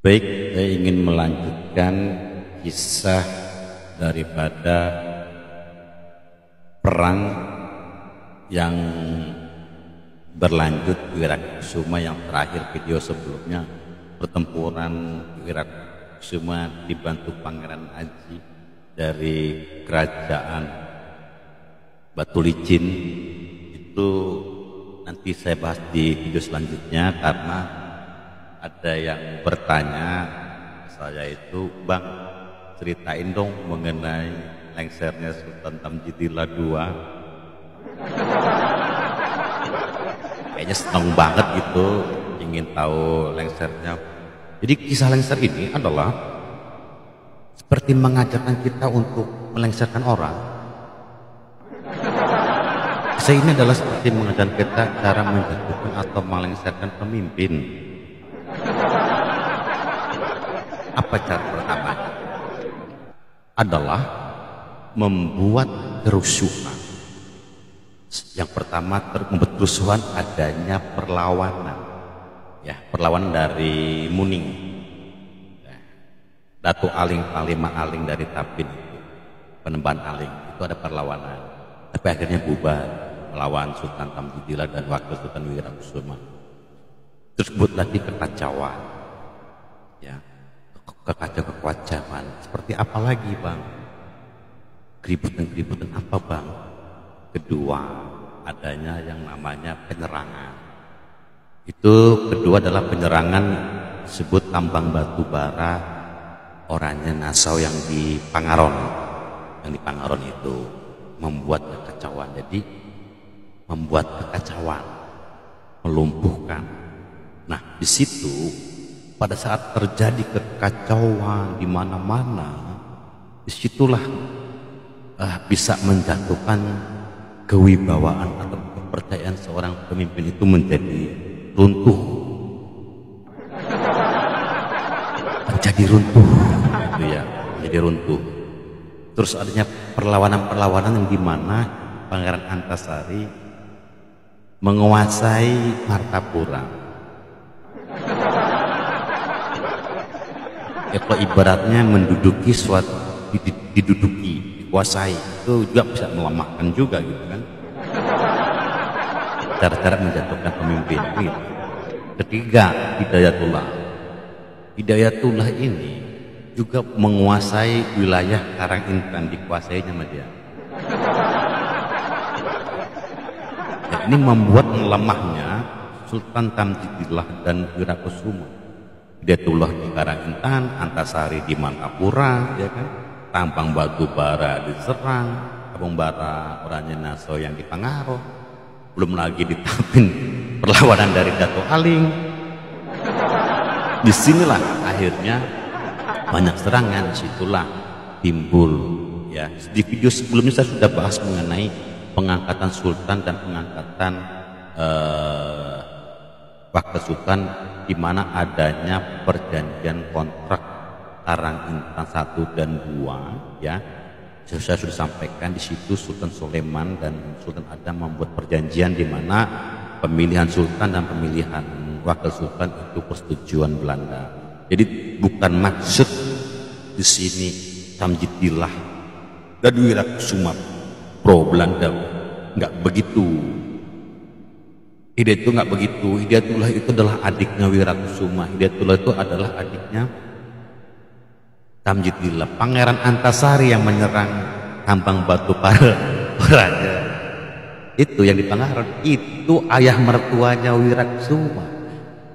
Baik, saya ingin melanjutkan kisah daripada perang yang berlanjut Wirakusuma yang terakhir video sebelumnya, pertempuran Wirakusuma dibantu Pangeran Aji dari kerajaan Batu Licin. Itu nanti saya bahas di video selanjutnya karena ada yang bertanya saya itu, Bang, ceritain dong mengenai lengsernya Sultan Tamjidillah II. Kayaknya seneng banget gitu, ingin tahu lengsernya. Jadi kisah lengser ini adalah seperti mengajarkan kita untuk melengserkan orang. Kisah ini adalah seperti mengajarkan kita cara menjatuhkan atau melengserkan pemimpin. Apa cara pertama? Adalah membuat kerusuhan. Yang pertama membuat kerusuhan adanya perlawanan, ya, perlawanan dari Muning, ya. Datu Aling, Panglima Aling dari Tapin itu, Penemban Aling itu ada perlawanan, tapi akhirnya bubar melawan Sultan Tamjidillah dan Wakil Sultan Wirakusuma. Terus buat lagi kekacauan, ya, kekacauan seperti apa lagi, Bang? Keributan apa, Bang? Kedua, adanya yang namanya penyerangan. Itu kedua adalah penyerangan disebut tambang batu bara Oranye Nassau yang di Pangaron. Yang di Pangaron itu membuat kekacauan. Jadi membuat kekacauan, melumpuhkan. Nah, di situ pada saat terjadi kekacauan di mana-mana, disitulah bisa menjatuhkan kewibawaan atau kepercayaan seorang pemimpin itu menjadi runtuh, menjadi runtuh, gitu ya, menjadi runtuh. Terus adanya perlawanan-perlawanan yang dimana Pangeran Antasari menguasai Martapura. Ya, kalau ibaratnya menduduki suatu, diduduki, dikuasai, itu juga bisa melemahkan juga gitu kan. Cara-cara menjatuhkan pemimpin gitu. Ketiga, Hidayatullah ini juga menguasai wilayah Karangintang, dikuasainya sama dia. Ya, ini membuat melemahnya Sultan Tamjidillah dan Wirakusuma. Hidayatullah di Karangintang, Antasari di Martapura, ya kan? Tambang batu bara diserang, tambang bara Oranye Nassau yang di Pangaron, belum lagi ditapin perlawanan dari Datu Aling. Disinilah akhirnya banyak serangan, disitulah timbul, ya. Di video sebelumnya saya sudah bahas mengenai pengangkatan Sultan dan pengangkatan Wakil Sultan, di mana adanya perjanjian kontrak Karangintang 1 dan 2, ya. Saya sudah sampaikan di situ Sultan Soleman dan Sultan Adam membuat perjanjian di mana pemilihan Sultan dan pemilihan Wakil Sultan itu persetujuan Belanda. Jadi bukan maksud di sini Tamjidillah dan Wirakusuma pro Belanda, nggak begitu. Hidayatullah itu nggak begitu. Hidayatullah itu adalah adiknya Wirakusuma. Hidayatullah itu adalah adiknya Tamjidillah. Pangeran Antasari yang menyerang tambang batu bara Oranye itu yang di Pangaron, itu ayah mertuanya Wirakusuma.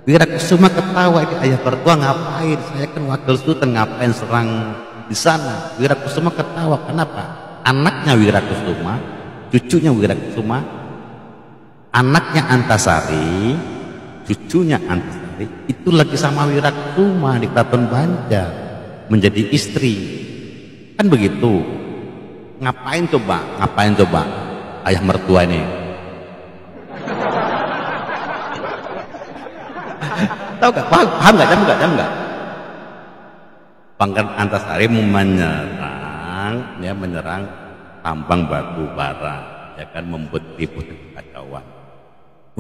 Wirakusuma ketawa, ini ayah mertua ngapain? Saya kan Wakil Sultan, ngapain serang di sana? Wirakusuma ketawa. Kenapa? Anaknya Wirakusuma, cucunya Wirakusuma, anaknya Antasari, cucunya Antasari itu lagi sama Wirakusuma di Keraton Banjar menjadi istri, kan begitu. Ngapain coba ayah mertua ini? Tahu gak? Paham gak? Jam gak? Pangeran Antasari menyerang tambang batu bara, ya kan, membuat ribut dan kekacauan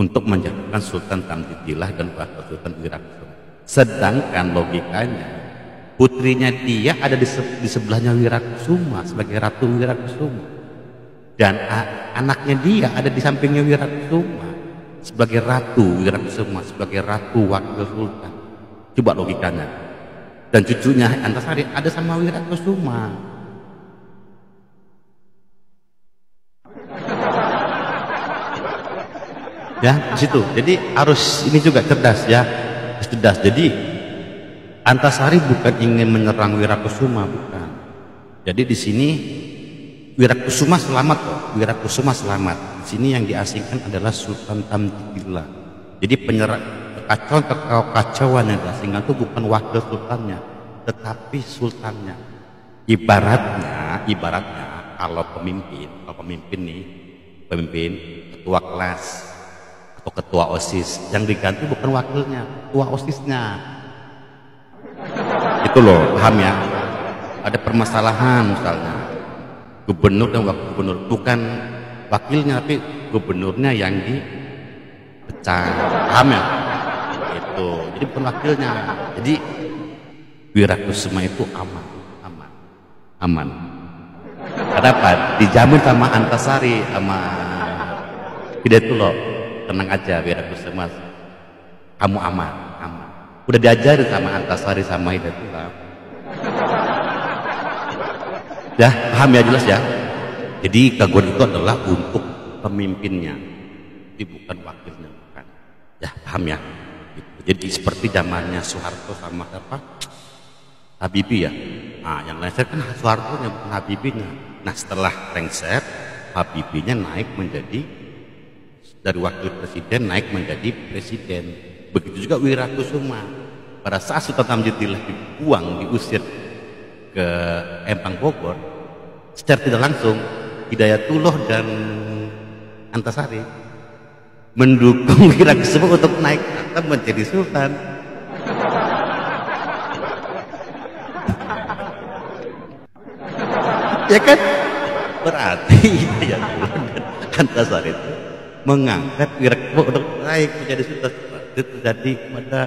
untuk menjatuhkan Sultan Tamjidillah dan Wakil Sultan Wirakusuma. Sedangkan logikanya putrinya dia ada di sebelahnya Wirakusuma sebagai Ratu Wirakusuma, dan anaknya dia ada di sampingnya Wirakusuma sebagai Ratu Wirakusuma, sebagai Ratu Wakil Sultan. Coba logikanya. Dan cucunya Antasari ada sama Wirakusuma. Ya, di situ. Jadi harus ini juga cerdas ya. Cerdas. Jadi Antasari bukan ingin menyerang Wirakusuma, bukan. Jadi di sini Wirakusuma selamat kok. Wirakusuma selamat. Di sini yang diasingkan adalah Sultan Tamjidillah. Jadi kekacauan yang diasingkan itu bukan wakil sultannya, tetapi sultannya. Ibaratnya kalau pemimpin nih, ketua kelas atau ketua OSIS, yang diganti bukan wakilnya, ketua OSISnya. Itu loh, paham ya? Ada permasalahan misalnya gubernur dan wakil gubernur, bukan wakilnya tapi gubernurnya yang dipecah, paham ya? Itu jadi bukan wakilnya. Jadi Wirakusuma itu aman. Kenapa? Dijamin sama Antasari, sama Hidayatullah. Tenang aja Wirakusuma, kamu aman. Udah diajarin sama Antasari sama Hidayatullah. Ya, paham ya, jelas ya. Jadi gangguan itu adalah untuk pemimpinnya, jadi bukan wakilnya, bukan. Ya, paham ya. Jadi seperti zamannya Soeharto sama Habibie ya. Nah, yang lengser kan Soeharto nya bukan Habibie-nya. Nah, setelah lengser, Habibie-nya naik menjadi dari wakil presiden naik menjadi presiden. Begitu juga Wirakusuma. Pada saat Sultan Tamjidillah diusir ke Empang Bogor, secara tidak langsung Hidayatullah dan Antasari mendukung Wirakusuma untuk naik atau menjadi sultan. Ya kan? Berarti Hidayatullah dan Antasari itu mengangkat Wirakusuma untuk naik menjadi sultan. Itu terjadi pada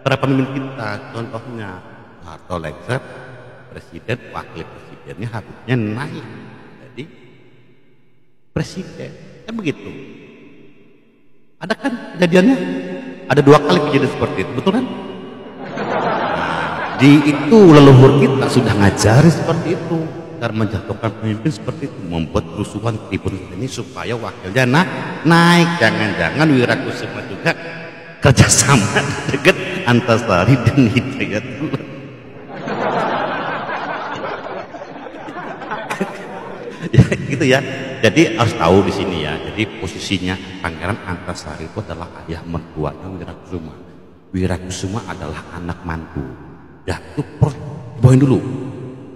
para pemimpin kita. Contohnya Soeharto lengser, presiden, wakil presidennya Habibnya naik jadi presiden. Kan begitu. Ada kan kejadiannya? Ada 2 kali kejadian seperti itu, betul kan? Di itu leluhur kita sudah ngajari seperti itu, cara menjatuhkan pemimpin seperti itu, membuat kerusuhan ribut ini supaya wakilnya naik. Jangan-jangan Wirakusuma juga kerjasama dekat Antasari dan Hidayatullah. Ya, gitu ya. Jadi harus tahu di sini ya. Jadi posisinya Pangeran Antasari itu adalah ayah mertuanya Wirakusuma. Wirakusuma adalah anak mantu. Ya, itu poin dulu.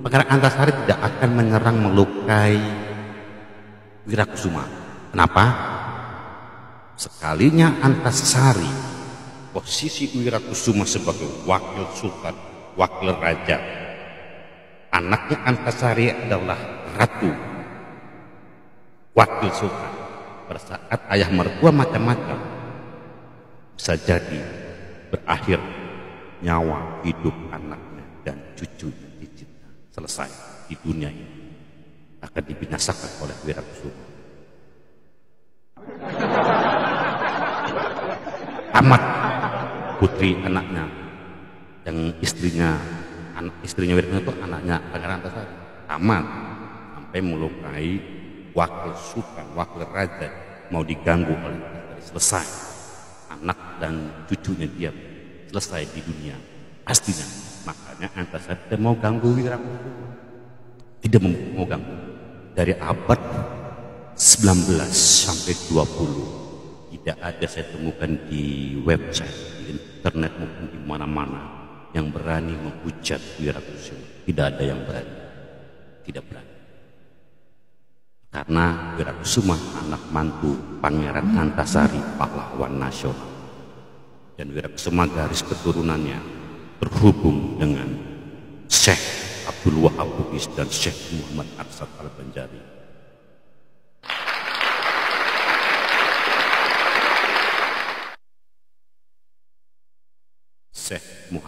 Pangeran Antasari tidak akan menyerang melukai Wirakusuma. Kenapa? Sekalinya Antasari posisi Wirakusuma sebagai wakil sultan, wakil raja, anaknya Antasari adalah ratu, wakil sultan. Pada saat ayah mertua macam-macam, bisa jadi berakhir nyawa hidup anaknya dan cucunya cicitnya selesai di dunia ini, akan dibinasakan oleh Wirakusuma. Tamat putri anaknya, yang istrinya Wirakusuma itu anaknya Pangeran Antasari, tamat sampai melukai wakil sultan, wakil raja, mau diganggu oleh Antasari, selesai. Anak dan cucunya dia selesai di dunia pastinya. Makanya Antasari tidak mau ganggu Wirakusuma, tidak mau ganggu. Dari abad 19 sampai 20 tidak ada saya temukan di website, di internet maupun di mana-mana yang berani menghujat Wirakusuma. Tidak ada yang berani, tidak berani. Karena Wirakusuma anak mantu Pangeran Antasari, pahlawan nasional. Dan Wirakusuma garis keturunannya terhubung dengan Syekh Abdul Wahab Bugis dan Syekh Muhammad Arsad Al-Banjari. Syekh Muhammad